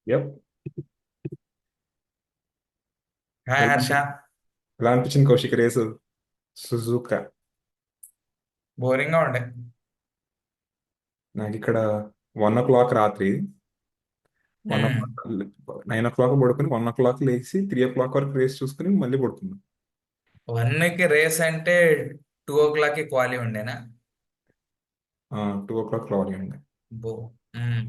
Yup. Hi ఎలా హర్ష. ఎలా అనిపించింది కౌశిక్ రేసు? సుజుకా. బోరింగ్ గా ఉండే. నాకు ఇక్కడ 1 o'clock రాత్రి. వన్ ఓ ఉమ్, క్లాక్ 9 o'clock పడుకుని 1 o'clock లేచి 3 o'clock వరకు రేస్ చూసుకుని మళ్ళీ పడుకున్నాను. 1కి రేస్ అంటే 2 ఓ క్లాక్కి క్వాలి ఉండేనా? 2 o'clock రావాలి అండి. బో. ఉమ్.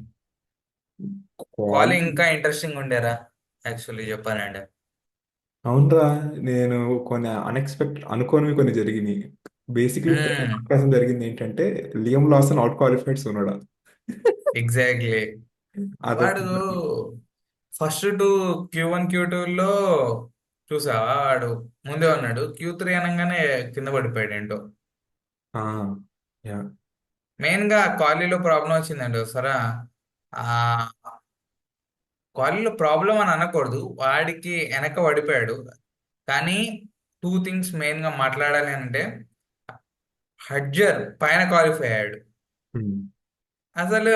క్వాలి క్వాలిటీ. ఇంకా ఇంట్రెస్టింగ్ ఉండేరా, యాక్చువల్లీ చెప్పానండి. అవునరా. నేను కొన్ని అనుకోనివి కొన్ని జరిగినాయి. బేసిక్లీ ఉమ్, అవకాశం జరిగింది ఏంటంటే Liam Lawson outqualified Tsunoda. Exactly. వాడు అదొక. ఫస్ట్ Q1 Q2లో చూసావా? వాడు ముందే ఉన్నాడు. Q3 అనగానే కింద పడిపోయాడు ఏంటో. ఆ, యా. మెయిన్ గా క్వాలీలో ప్రాబ్లం వచ్చిందండి ఒకసారా. ఆ క్వాలీలో ప్రాబ్లం అని అనకూడదు, వాడికి వెనక పడిపోయాడు. కానీ టూ థింగ్స్ మెయిన్ గా మాట్లాడాలి అంటే, హడ్జర్ పైన క్వాలిఫై అయ్యాడు. ఉమ్, అసలు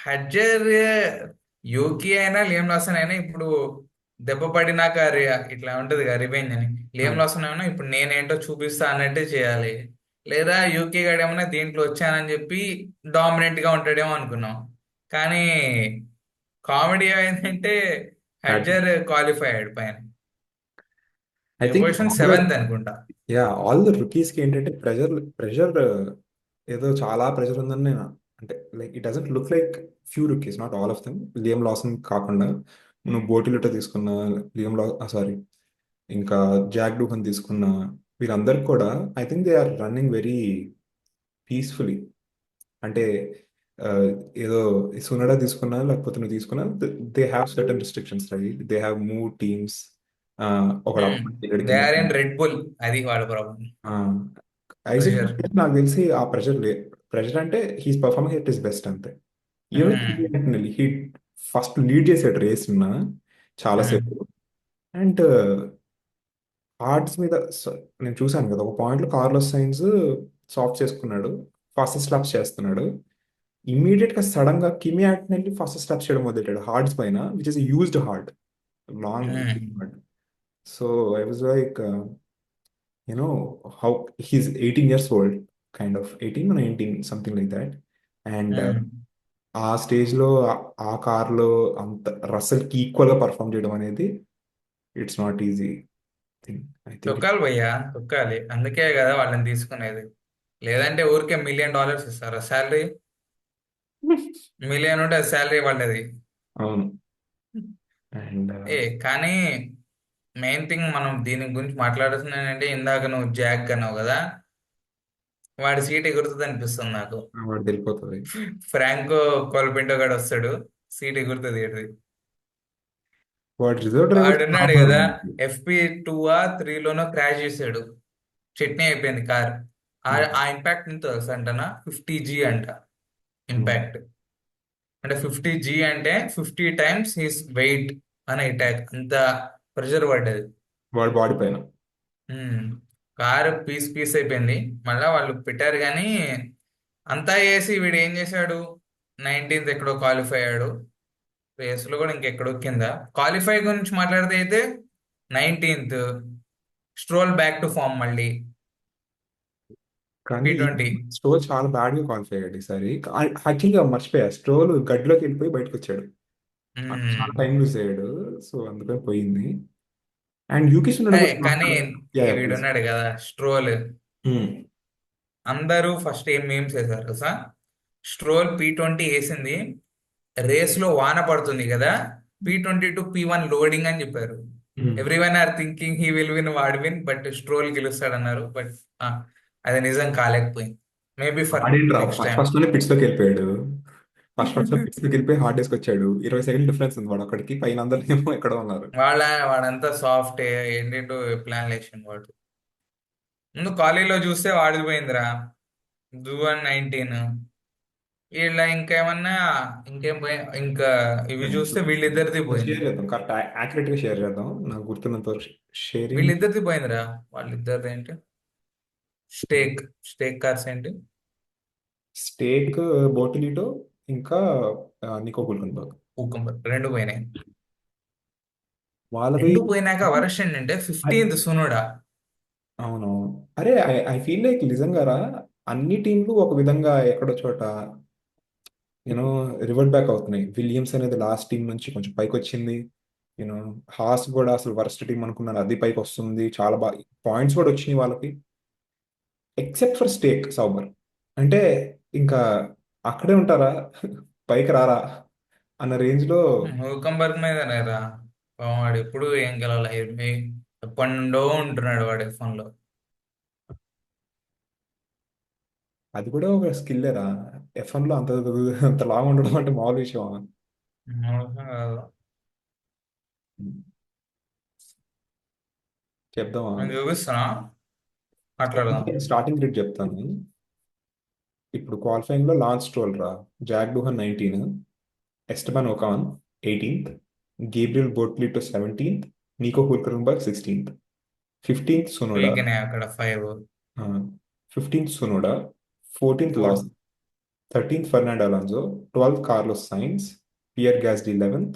హడ్జర్, యూకి అయినా లియం లాసన్ అయినా ఇప్పుడు దెబ్బ పడినాక ఇట్లా ఉంటది కదా రివెంజ్ అని. లియం అవును. లాసన్ అయినా ఇప్పుడు నేనేంటో చూపిస్తా అన్నట్టే చేయాలి. లేదా యూకి గడేమన్నా దీంట్లో వచ్చానని చెప్పి డామినెంట్ గా ఉంటాడేమో అనుకున్నాం. కానీ కామెడీ ఏమైందంటే Had- హడ్జర్ క్వాలిఫై అయ్యాడు పైన. ఐ థింక్ పొజిషన్ సెవెంత్ అనుకుంటా. యా, ఆల్ ద రుకీస్ కి ఏంటంటే ప్రెషర్ ప్రెషర్ ఏదో చాలా ప్రెషర్ ఉందని నేను, అంటే like it doesn't look like few rookies, not all of them. Liam Lawson కాకుండా నువ్వు బోటిలిటో తీసుకున్న, లియం లా సారీ, ఇంకా జాక్ డూహన్ తీసుకున్న, వీళ్ళందరికీ కూడా I think they are running very peacefully. అంటే ఆ, ఏదో సునడా తీసుకున్నా లేకపోతే నువ్వు తీసుకున్నా, they have certain restrictions, right? They have move teams. ఒకడు అప్పుడు దిగడు దే కింద. ఆర్ ఇన్ రెడ్ బుల్, అది వాడు ప్రాబ్లం. Isaac pressure. నాకు తెలిసి ఆ ప్రెషర్ ప్రెషర్ అంటే he's performing at is best అంతే. ఈవెన్ హీ ఫస్ట్ లీడ్ చేసాడు రేస్ ఉన్న చాలాసేపు. అండ్ హార్డ్స్ మీద నేను చూశాను కదా, ఒక పాయింట్లో కార్లోస్ సైన్స్ సాఫ్ట్ చేసుకున్నాడు, ఫాస్టెస్ట్ స్లాప్స్ చేస్తున్నాడు. ఇమ్మీడియట్ గా సడన్ గా కిమి ఆంటనెల్లి ఫాస్టెస్ట్ స్లాప్స్ చేయడం మొదలెట్టాడు హార్డ్స్ పైన, which is used hard, long hard. So I was like, how he's 18 years old, kind of 18 or 19, something like that. And ఆ స్టేజ్లో ఆ కార్లో అంత రస్సెల్కి ఈక్వల్గా పర్ఫామ్ చేయడం అనేది it's not easy thing, I think. తొక్కాలి భయ్యా, తొక్కాలి. అందుకే కదా వాళ్ళని తీసుకునేది. లేదంటే ఊరికే $1,000,000 ఇస్తారా శాలరీ? మిలియన్ ఉంటే శాలరీ వాళ్ళది. అవును. అండ్ కానీ మెయిన్ థింగ్ మనం దీని గురించి మాట్లాడుతున్నానంటే, ఇందాక నువ్వు జాక్ అన్నావు కదా, వాడి సీట్ ఎగురుతుంది అనిపిస్తుంది నాకు. వాడు వెళ్ళిపోతుంది. ఫ్రాంకో కోల్పింటో గడు వస్తాడు, సీట్ ఎగురుతుంది ఈడిది. వాడు రిజర్వ్ డ్రైవర్స్ వాడున్నాడు కదా, FP2 ఆ 3లోనో క్రాష్ చేశాడు. చట్నీ అయిపోయింది కార్. ఆ ఆ ఇంపాక్ట్ ఎంత తెలుసా అంటనా? 50G అంట ఇంపాక్ట్. అంటే 50G అంటే 50 టైమ్స్ హిస్ వెయిట్ అని అటాక్, అంత ప్రెషర్ పడ్డది. వాడి బాడీ పైన. ఉమ్. కారు పీస్ పీస్ అయిపోయింది. మళ్ళా వాళ్ళు పెట్టారు కానీ అంతా వేసి వీడు ఏం చేశాడు? 19th ఎక్కడో క్వాలిఫై అయ్యాడు. రేసులో కూడా ఇంకెక్కడో కింద. క్వాలిఫై గురించి మాట్లాడితే అయితే 19th, stroll back to form మళ్ళీ. కానీ P20. స్ట్రోల్ చాలా బ్యాడ్ గా క్వాలిఫై అయ్యాడు ఈసారి. యాక్చువల్గా మర్చిపోయా, స్ట్రోల్ గడ్డిలోకి వెళ్ళిపోయి బయటకు వచ్చాడు. చాలా టైం లూజ్ అయ్యాడు. సో అందుకని పోయింది. అండ్ యూకేష్ ఉన్నాడు కూడా కానీ యా, ప్లీజ్. వీడున్నాడు కదా స్ట్రోల్, అందరూ ఫస్ట్ ఏం మీమ్స్ వేశారు సార్? స్ట్రోల్ P20 వేసింది, రేస్ లో వాన పడుతుంది కదా, P20 to P1 లోడింగ్ అని చెప్పారు. Everyone are thinking he will win, వాడు విన్, బట్ స్ట్రోల్ గెలుస్తాడు అన్నారు. బట్ అది నిజం కాలేకపోయింది. మేబీ ఫర్ ఆడేంట్రా నెక్స్ట్ ఫస్ట్ టైం. ఫస్ట్ లోనే పిచ్ లోకి వెళ్ళిపోయాడు. ఫస్ట్ లో పిచ్ లోకి వెళ్ళిపోయి హార్డ్ డేస్కి వచ్చాడు. 20 సెకండ్ డిఫరెన్స్ ఉంది వాడు అక్కడికి, పైన అందరూ ఏమో ఎక్కడ ఉన్నారు. వాడంతా సాఫ్ట్, ఏంటంటో ప్లాన్ లేషన్ వాడు. ముందు కాలేజీలో చూస్తే వాడిది పోయిందిరా, Duan 19. వీళ్ళ ఇంకేమన్నా, ఇంకేం పోయి ఇంకా ఇవి చూస్తే వీళ్ళిద్దరిది షేర్ పోయింది. చేద్దాం, కరెక్ట్ యాక్యురేట్ గా షేర్ చేద్దాం, నాకు గుర్తున్నంత వరకు. షేరింగ్. వీళ్ళిద్దరిది పోయిందిరా. వాళ్ళిద్దరిది ఏంటి? స్టేక్ స్టేక్ కార్స్ ఏంటి? స్టేక్, బోటిలిటో, ఇంకా నికో హుల్కెన్బర్గ్. ఊకంబర్ రెండు పోయినాయి. వాళ్ళది రెండు పోయినాక వరస్ట్ ఏంటంటే అ- 15th సునోడా. అవునవును. అరే ఐ ఫీల్ లైక్ నిజంగా రా, అన్ని టీంలు ఒక విధంగా ఎక్కడో చోట యూనో రివర్ట్ బ్యాక్ అవుతున్నాయి. విలియమ్స్ అనేది లాస్ట్ టీం నుంచి కొంచెం పైకి వచ్చింది. యూనో హాస్ కూడా అసలు వరస్ట్ టీం అనుకున్నాను, అది పైకి వస్తుంది. చాలా బాగా పాయింట్స్ కూడా వచ్చినాయి వాళ్ళకి, ఎక్సెప్ట్ ఫర్ స్టేక్ సౌబర్. అంటే ఇంకా అక్కడే ఉంటారా, పైకి రారా అన్న రేంజ్ లో. ఊకంబర్గ్ మీద లేదా వాడు ఎప్పుడు ఏం గెలవాలి. ఎప్పటి నుండో ఉంటున్నాడు వాడు F1 లో. అది కూడా ఒక స్కిల్లేరా, F1 లో అంత అంత లాగా ఉండడం అంటే మామూలు విషయం. అవసరం కాదు. చెప్దామా? నేను చూపిస్తున్నా, మాట్లాడదాం. స్టార్టింగ్ గ్రిడ్ చెప్తాను. ఇప్పుడు క్వాలిఫైయింగ్ లో లాన్స్ స్ట్రోల్ రా, Jack Doohan 19, Esteban Ocon 18th, Gabriel Bortoleto 17th, Nico Hulkenberg 16th, 15th Tsunoda, వీకనే అక్కడ 5. 15th Tsunoda, 14th fourth. లాస్, 13th Fernando Alonso, 12th Carlos Sainz, Pierre Gasly 11th.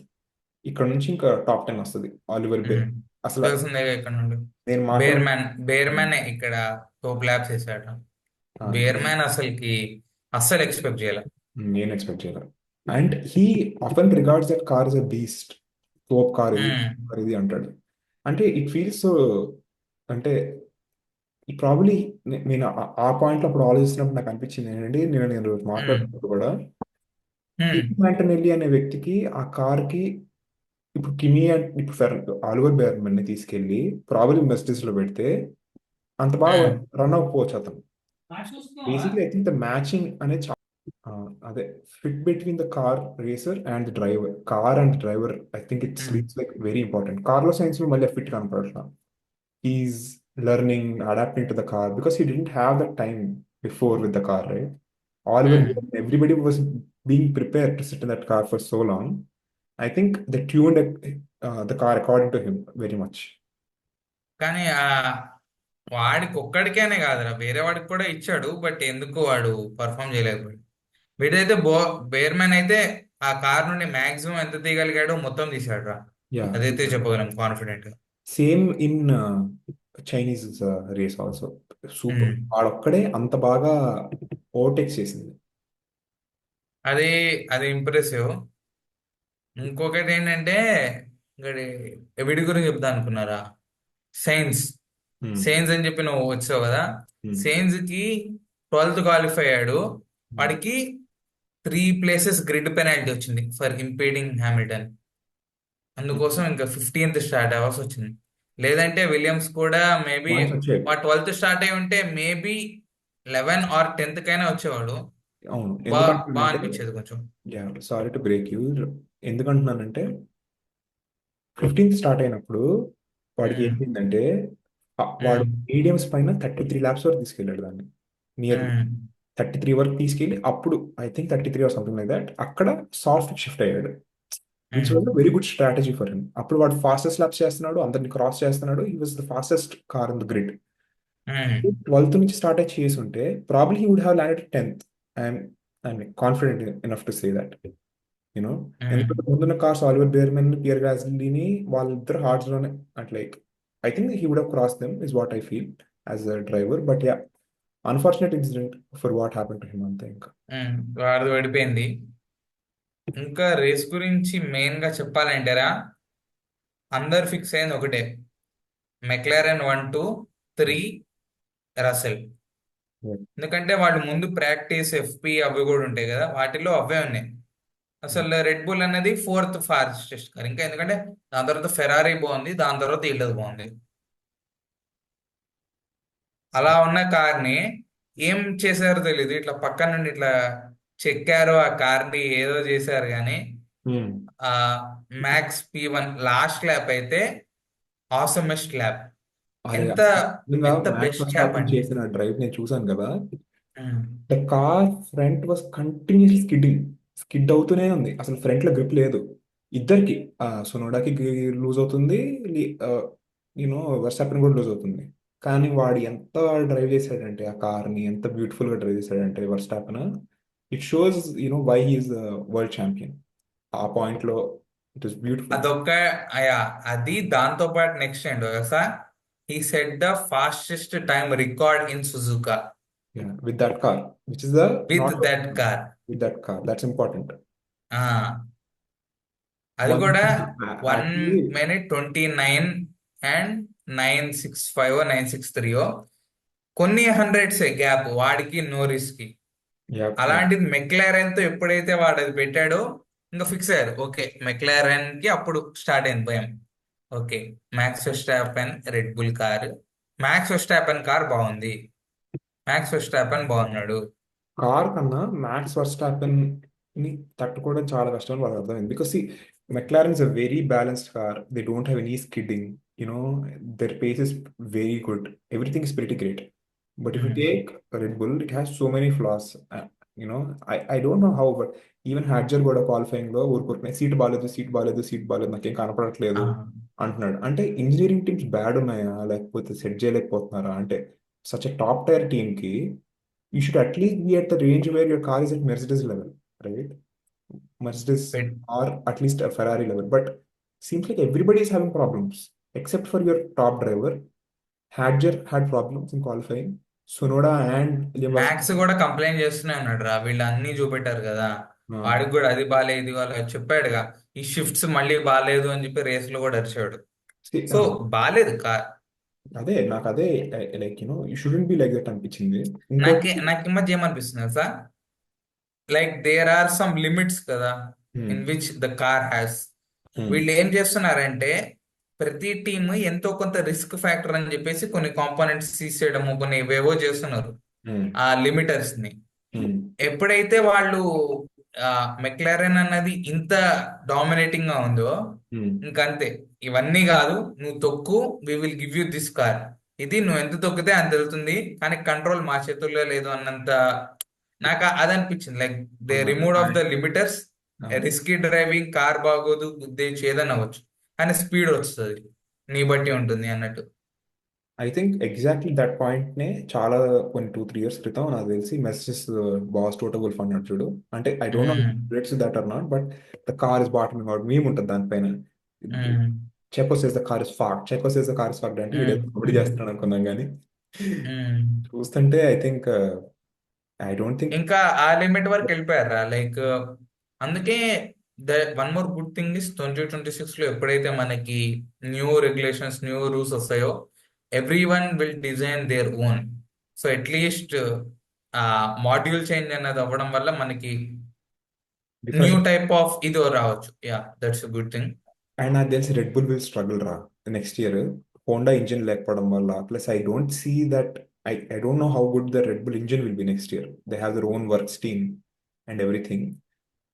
ఇక్కడ నుంచి ఇంకా టాప్ 10 వస్తుంది. ఆలివర్ బే అసలు తెలిసిందే ఇక్కడ నుండి. నేను మాట్లాడు బేర్మ్యాన్ ఇక్కడ టోప్ ల్యాబ్స్ వేసాడు. బేర్మ్యాన్ అసలుకి అస్సలు ఎక్స్పెక్ట్ చేయాలి. నేను ఎక్స్పెక్ట్ చేయలేదు. And he often regards that car is a beast, తోప్ కార్ ఇది, కార్ ఇది అంటాడు. అంటే ఇట్ ఫీల్స్ సో, అంటే ఈ ప్రాబ్లీ నేను ఆ పాయింట్ లో అప్పుడు ఆలోచిస్తున్నప్పుడు నాకు అనిపించింది ఏంటంటే, నేను మాట్లాడుతున్నప్పుడు కూడా కిమ్ మ్యాంటనెల్లి అనే వ్యక్తికి ఆ కార్ కి, ఇప్పుడు కిమి ఇప్పుడు ఆలివర్ బేర్మన్ ని తీసుకెళ్లి ప్రాబ్లీ మెర్సిడీస్ లో పెడితే అంత బాగా రన్ అవ్వకపోవచ్చు అతను. Basically I think the matching అనేది అదే fit between the car racer and the driver, car and driver, I think it's like very important. Carlos Sainz లో మళ్ళీ ఫిట్ కనపడట్లా. He's learning adapting to the car because he didn't have that time before with the car, right? Oliver, everybody was being prepared to sit in that car for so long. I think they tuned the car according to him very much. కానీ వాడికి ఒక్కడికేనే కాదురా, వేరే వాడికి కూడా ఇచ్చాడు. But ఎందుకు వాడు perform చేయలేకపోయాడు. వీడైతే బేర్మెన్ అయితే ఆ కార్ నుండి మాక్సిమం ఎంత తీయగలిగాడో మొత్తం తీసాడు రా. Yeah, అదైతే చెప్పగలం కాన్ఫిడెంట్ గా. Same in Chinese race also. Super, వాడొక్కడే అంత బాగా ఓవర్టేక్ చేసింది. అది అది ఇంప్రెసివ్. ఇంకొకటి ఏంటంటే, ఇంకటి వీడి గురించి చెప్తా అనుకున్నారా, సైన్స్. Hmm. సైన్స్ అని చెప్పి నువ్వు వచ్చావు కదా. Hmm. సైన్స్ కి 12th క్వాలిఫై అయ్యాడు. Hmm. వాడికి 3 places గ్రిడ్ పెనాల్టీ వచ్చింది ఫర్ ఇంపీడింగ్ హ్యామిల్టన్. అందుకోసం ఇంకా 15th స్టార్ట్ అవ్వాల్సి వచ్చింది. లేదంటే విలియమ్స్ కూడా మేబీ పాయింట్స్ వచ్చాయి. 12th స్టార్ట్ అయి ఉంటే మేబీ 11 or 10th కైనా వచ్చేవాడు. అవును, బాగా ఎందుకంటున్నానంటే, అనిపించేది కొంచెం. సారీ టు బ్రేక్ యూ, ఎందుకంటున్నానంటే 15th స్టార్ట్ అయినప్పుడు వాడికి ఉమ్, ఏంటంటే, వాడు ఉమ్, మీడియంస్ పైన 33 laps వరకు తీసుకెళ్ళాడు దాన్ని, నియర్లీ ఉమ్, 33 వరకు తీసుకెళ్ళి అప్పుడు I think 33 or something like that అక్కడ సాఫ్ట్ షిఫ్ట్ అయ్యాడు, which um, was very good strategy for him. అప్పుడు వాడు ఫాస్టెస్ట్ లాప్స్ చేస్తున్నాడు, అందరిని క్రాస్ చేస్తున్నాడు, he was the fastest car in the grid. Um, 12th నుంచి స్టార్ట్ అయ్యి చేసి ఉంటే probably he would have landed 10th. I'm I'm confident enough to say that, you. Know. ఎందుకంటే ముందున్న కార్స్ ఆలివర్ బేర్మెన్, పియర్ గాస్లీని, వాళ్ళిద్దరు హార్డ్స్ లోనే at like I think he would have cross them is what I feel as a driver. But yeah, unfortunate incident for what happen to him అంతే ఇంకా. వాడిది పడిపోయింది. ఇంకా రేస్ గురించి మెయిన్ గా చెప్పాలంటేరా, అందరు ఫిక్స్ అయింది ఒకటే: మెక్లారెన్ 1, 2, 3, రసెల్. Yeah. ఎందుకంటే వాళ్ళు ముందు ప్రాక్టీస్ ఎఫ్పి అవి కూడా ఉంటాయి కదా, వాటిలో అవే ఉన్నాయి. అసలు రెడ్ బుల్ అనేది 4th ఫాస్టెస్ట్ కార్ ఇంకా. ఎందుకంటే దాని తర్వాత ఫెరారీ బాగుంది, దాని తర్వాత వీళ్ళది బాగుంది. అలా ఉన్న కార్ని ఏం చేశారో తెలియదు, ఇట్లా పక్కన నుండి ఇట్లా చెక్కారు ఆ కార్ని, ఏదో చేశారు కానీ Hmm. ఆ మ్యాక్స్ P1 లాస్ట్ ల్యాప్ అయితే ఆసమెస్ట్ ల్యాప్. అరే, ఎంత నిజంగా ఎంత మ్యాక్స్ బెస్ట్ ల్యాప్ వర్స్టాపెన్ అంటే. చేసిన డ్రైవ్ నేను చూసాను కదా. Um, the car front was continuously skidding, skid అవుతూనే ఉంది, అసలు ఫ్రంట్ లో గ్రిప్ లేదు ఇద్దరికి. సునోడాకి లూజ్ అవుతుంది, యూనో వర్స్టాపెన్ కూడా లూజ్ అవుతుంది. కానీ వాడు ఎంత డ్రైవ్ చేశాడంటే, ఆ కార్ని ఎంత బ్యూటిఫుల్ గా డ్రైవ్ చేశాడంటే Verstappen, it shows why he's world champion. ఆ పాయింట్ లో ఇట్ ఇస్ బ్యూటిఫుల్. అదొక్క అయా అది దాంతో పాటు నెక్స్ట్ ఏంటో తెలుసా? He set the fastest time record in Suzuka with that car, which is the with not that car. With that car, that's important. ఆ అది వన్ కూడా వన్ యాక్చువల్లీ. మినిట్ 29 అండ్ 965 963 కొన్ని హండ్రెడ్స్ గ్యాప్ వాడికి Norris కి. అలాంటిది McLaren తో ఎప్పుడైతే వాడు అది పెట్టాడో ఇంకా ఫిక్స్ అయ్యారు. ఓకే, మెక్లారెన్ కి అప్పుడు స్టార్ట్ అయింది భయం. Okay, Max Verstappen Red Bull car, Max Verstappen car బాగుంది, మ్యాక్స్ వెస్టాపెన్ బాగున్నాడు. కార్ కన్నా మ్యాక్స్ వర్స్టాపెన్ ని తట్టుకోవడం చాలా కష్టం అని వాళ్ళకి అర్థమైంది. Because McLaren is a very balanced car. They don't have any skidding. Their pace is very good. Everything is very great. But if you take Red Bull, it has so many flaws. You know I don't know how, but even Hadjar కూడా qualifying లో ఊరుకుంటున్నాయి, seat బాగాలేదు, seat బాగాలేదు, seat బాగాలేదు, నాకేం కనపడట్లేదు అంటున్నాడు. అంటే ఇంజనీరింగ్ టీమ్స్ బ్యాడ్ ఉన్నాయా, లేకపోతే సెట్ చేయలేకపోతున్నారా? అంటే such a top tier team కి you should at least be at the range where your car is at Mercedes level, right? Mercedes, or at least a Ferrari level. But seems like everybody is having problems except for your top driver. Hadger had problems in qualifying. Sonoda and Liam Lawson. Max కూడా complaint చేస్తూనే ఉన్నాడు రా, వీళ్ళు అన్ని చూపెట్టారు కదా, Uh, వాడికి కూడా అది బాగాలేదు ఇది బాగాలేదు చెప్పాడుగా. ఈ షిఫ్ట్స్ మళ్ళీ బాగాలేదు అని చెప్పి రేస్ లో కూడా అరిచాడు. see, సో బాగాలేదు కార్. అదే నాకు అదే, like you shouldn't be like that అనిపించింది. ఇంకోటి. నాకు ఈ మధ్య ఏమనిపిస్తుంది sir, like there are some limits కదా Hmm, in which the car has. hmm, వీళ్ళు ఏం చేస్తున్నారంటే ప్రతి టీమ్ ఎంతో కొంత రిస్క్ ఫ్యాక్టర్ అని చెప్పేసి కొన్ని కాంపోనెంట్స్ తీసేయడము కొన్ని ఏవేవో చేస్తున్నారు hmm, ఆ లిమిటర్స్ ని. hmm, ఎప్పుడైతే వాళ్ళు మెక్లారెన్ అన్నది ఇంత డామినేటింగ్ గా ఉందో hmm. ఇంకంతే, ఇవన్నీ కాదు నువ్వు తొక్కు, we will give you this car, ఇది నువ్వు ఎంత తొక్కితే అంత వెళ్తుంది కానీ కంట్రోల్ మా చేతుల్లో లేదు అన్నంత. నాకు అది అనిపించింది, like they remove of the limiters. Risky driving, car బాగోదు, గుద్దేసి ఏదైనా అవ్వచ్చు కానీ స్పీడ్ వస్తుంది, నీ బట్టి ఉంటుంది అన్నట్టు. I think exactly that point నే చాలా కొన్ని 2-3 years క్రితం నాకు తెలిసి మెస్సెస్ బాస్ టోటల్ వుల్ఫ్ అన్నాడు చూడు. అంటే I don't know um, rates that are not, but the car is bottoming out మేము ఉంటుంది దానిపైన. Um, Checo says the car is fact, Checo says the car is fact అంటే వీడు ఉమ్, కబడ్డీ ఉమ్, చేస్తున్నాడు అనుకున్నాం కానీ ఉమ్. చూస్తుంటే I think I don't think. ఇంకా ఆ లిమిట్ వరకు వెళ్ళిపోయారా, లైక్ అందుకే the one more good thing is 2026 లో ఎప్పుడైతే మనకి న్యూ రెగ్యులేషన్స్ న్యూ రూల్స్ వస్తాయో every one will design their own. So at least ఆ మాడ్యూల్ చేంజ్ అనేది అవ్వడం వల్ల మనకి న్యూ టైప్ ఆఫ్ ఇది రావచ్చు. Yeah, that's good thing. And నాకు తెలిసి రెడ్ బుల్ విల్ స్ట్రగుల్ రా నెక్స్ట్ ఇయర్, హోండా ఇంజిన్ లేకపోవడం వల్ల. Plus I don't see that, I don't know how good the Red Bull engine will be next year. They have their own works team and everything.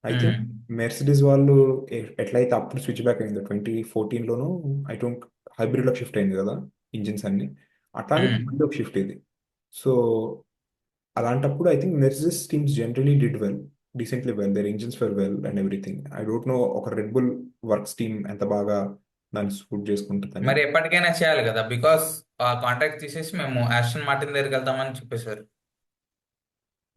I think Mercedes వాళ్ళు ఎట్లయితే అప్పుడు switch back అయిందో 2014లోనూ, I think హైబ్రిడ్లోకి shift అయింది కదా engines అన్ని, అట్లానే మళ్ళీ ఒక షిఫ్ట్ ఇది. సో అలాంటప్పుడు I think Mercedes teams generally did well, decently well, their engines for well and everything. I don't know ఒక రెడ్ బుల్ వర్క్స్ టీమ్ ఎంత బాగా దాన్ని సూట్ చేసుకుంటుందని. మరి ఎప్పటికైనా చేయాలి కదా, బికాస్ ఆ కాంట్రాక్ట్ తీసేసి మేము ఆస్టన్ మార్టిన్ దగ్గరికి వెళ్తామని చెప్పేశారు.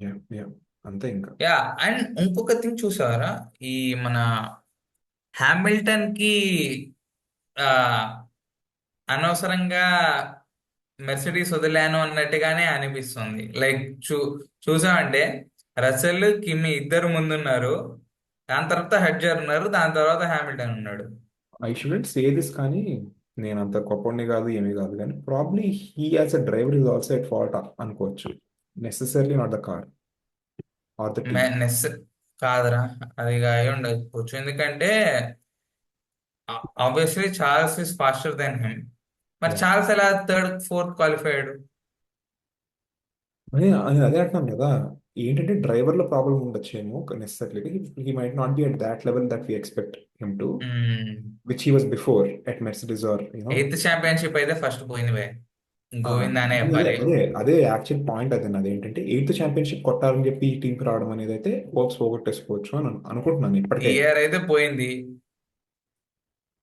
యా, యా, అంతే ఇంకా. యా, అండ్ ఇంకొక థింగ్ చూసారా, ఈ మన హామిల్టన్ కి ఆ అనవసరంగా మెర్సిడీస్ వదిలాను అన్నట్టుగానే అనిపిస్తుంది. లైక్ చూసామంటే రసెల్ కిమి ఇద్దరు ముందున్నారు, దాని తర్వాత హెడ్జర్ ఉన్నారు, దాని తర్వాత హామిల్టన్ ఉన్నాడు. ఐ షుడెంట్ సే దిస్ కానీ నేను అంత గొప్పని కాదు ఏమీ కాదు కానీ probably he as a driver is also at fault అనుకోవచ్చు. Necessary not the car or the team. నెస్ కాదురా, అది అయి ఉండకపోవచ్చు, ఎందుకంటే obviously Charles is faster then him. మరి చార్ల్స్ ఎలా థర్డ్ ఫోర్త్ క్వాలిఫై అయ్యాడు? అదే అంటున్నాను కదా, ఏంటంటే డ్రైవర్లో ప్రాబ్లం ఉండొచ్చేమో necessary. He might not be at that level that we expect him to, which he was before at Mercedes or eight championship అయితే ఫస్ట్ పోయింది భయ్, గోవిందా అనే అదే చెప్పాలి. అదే అదే యాక్చువల్ పాయింట్ అదే నాది. ఏంటంటే ఎయిత్ ఛాంపియన్షిప్ కొట్టాలని చెప్పి ఈ టీంకి రావడం అనేది అయితే హోప్స్ పోగొట్టేసుకోవచ్చు అని అనుకుంటున్నాను ఈ ఇప్పటికైతే. ఇయర్ అయితే పోయింది,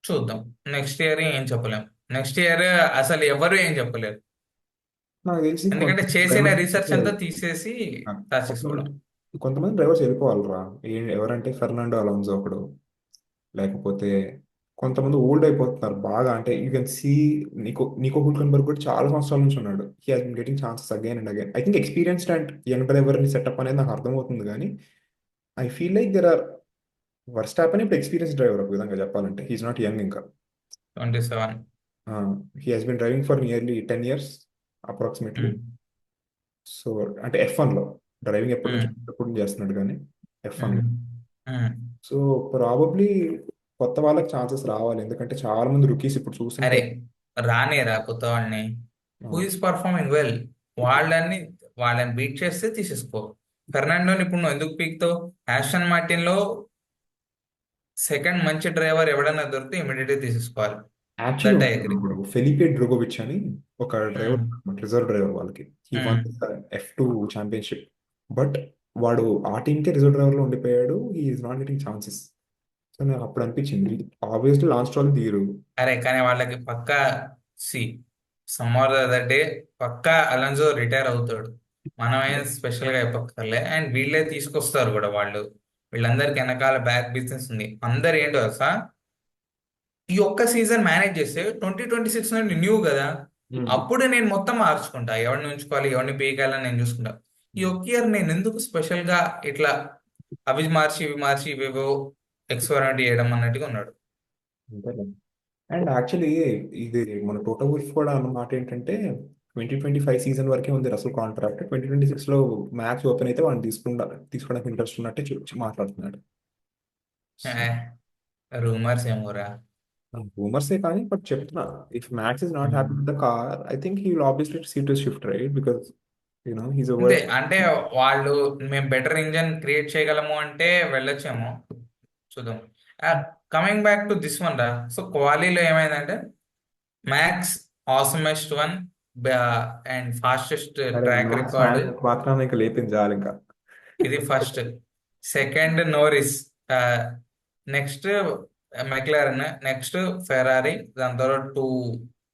చూద్దాం. నెక్స్ట్ ఇయర్ ఏం చెప్పలేం. నెక్స్ట్ ఇయర్ అసలు ఎవరు ఏం చెప్పలేరు, నాకు తెలిసి ఎందుకంటే కొంచెం చేసిన డ్రైవర్ రీసెర్చ్ అంతా తీసేసి రాసేసుకోవడం. కొంతమంది డ్రైవర్స్ వెళ్ళిపోవాలిరా. ఎవరంటే ఫెర్నాండో అలోన్సో ఒకడు, లేకపోతే కొంతమంది ఓల్డ్ అయిపోతున్నారు బాగా. అంటే you can see Nico Hulkenberg కూడా చాలా సంవత్సరాల నుంచి ఉన్నాడు. He has been getting chances again and again. I think experienced and young driver ని సెటప్ అనేది నాకు అర్థమవుతుంది, కానీ I feel like there are Verstappen ఇప్పుడు ఎక్స్పీరియన్స్ డ్రైవర్ ఒక విధంగా చెప్పాలంటే. హీస్ నాట్ యంగ్ ఇంకా. 27. He has bin driving for nearly 10 years approximately. So అంటే F1లో డ్రైవింగ్ ఎప్పటి నుంచి చేస్తున్నాడు కానీ F1లో. సో ప్రాబబ్లీ కొత్త వాళ్ళకి ఛాన్సెస్ రావాలి, ఎందుకంటే చాలా మంది రుకీస్ ఇప్పుడు చూస్తుంటే. అరే రానేరా కొత్త వాళ్ళని. ఆ, హూ ఇస్ పర్ఫార్మింగ్ వెల్, వాళ్ళని వాళ్ళని బీట్ చేస్తే తీసేసుకో. ఫెర్నాండోని ఇప్పుడు నువ్వు ఎందుకు పీక్తావు? యాస్టన్ మార్టిన్ లో సెకండ్ మంచి డ్రైవర్ ఎవడన్నా దొరికితే ఇమీడియట్గా తీసేసుకోవాలి. యాక్చువల్లీ దట్ ఐ ఉంటాడు అగ్రి. ఇప్పుడు ఫెలిపే డ్రోగోవిచ్ అని ఒక డ్రైవర్, రిజర్వ్ డ్రైవర్ వాళ్ళకి. He one F2 championship. But వాడు ఆ టీంకే రిజర్వ్ డ్రైవర్ లో ఉండిపోయాడు. He is not getting chances. So నాకు అప్పుడు అనిపించింది ఆబ్వియస్లీ లాస్ట్ స్ట్రాల్ తీరు. అరే కానీ వాళ్ళకి పక్కా సి some or the other day పక్కా అలన్సో రిటైర్ అవుతాడు. మనమేం స్పెషల్ గా చెప్పక్కర్లే. అండ్ వీళ్ళే తీసుకొస్తారు కూడా వాళ్ళు. వీళ్ళందరికి వెనకాల బ్యాక్ బిజినెస్ ఉంది. అందరు ఏంటో తెలుసా, ఈ ఒక్క సీజన్ మేనేజ్ చేస్తే 2026 నుండి న్యూ కదా, అప్పుడు నేను మొత్తం మార్చుకుంటా. ఎవరిని ఉంచుకోవాలి ఎవరిని పీకాలని నేను చూసుకుంటా. ఈ ఒక్క ఇయర్ నేను ఎందుకు స్పెషల్ గా ఇట్లా అవి మార్చి ఇవి మార్చి ఇవేవో ఎక్స్పెరిమెంట్ చేయడం అన్నట్టుగా ఉన్నాడు. అంతేలే. అండ్ యాక్చువల్లీ ఇది మన టోటో వుల్ఫ్ కూడా అన్నమాట ఏంటంటే 2025 సీజన్ వరకే ఉంది అసలు కాంట్రాక్ట్. 2026లో మ్యాచ్ ఓపెన్ అయితే వాడిని తీసుకోవడానికి ఇంట్రెస్ట్ ఉన్నట్టే మాట్లాడుతున్నాడు. రూమర్స్ ఏమోరా. రూమర్సే కానీ బట్ చెప్తున్నా, if Max is not happy with the car, I think he will obviously see to shift, right? Because he's a అంతే వర్డ్. అంటే వాళ్ళు మేము బెటర్ ఇంజన్ క్రియేట్ చేయగలము అంటే వెళ్ళొచ్చేమో, చూద్దాం. Coming back to this one రా. సో క్వాలీలో ఏమైందంటే మ్యాక్స్ ఆసమెస్ట్ వన్ అండ్ ఫాస్టెస్ట్ అరే ట్రాక్ మ్యాక్స్ రికార్డ్. ఫ్యాన్ మాత్రం ఇంకా లేపింది చాలు ఇంకా. ఇది first. Second Norris. Next McLaren. Next Ferrari. దాని తర్వాత టూ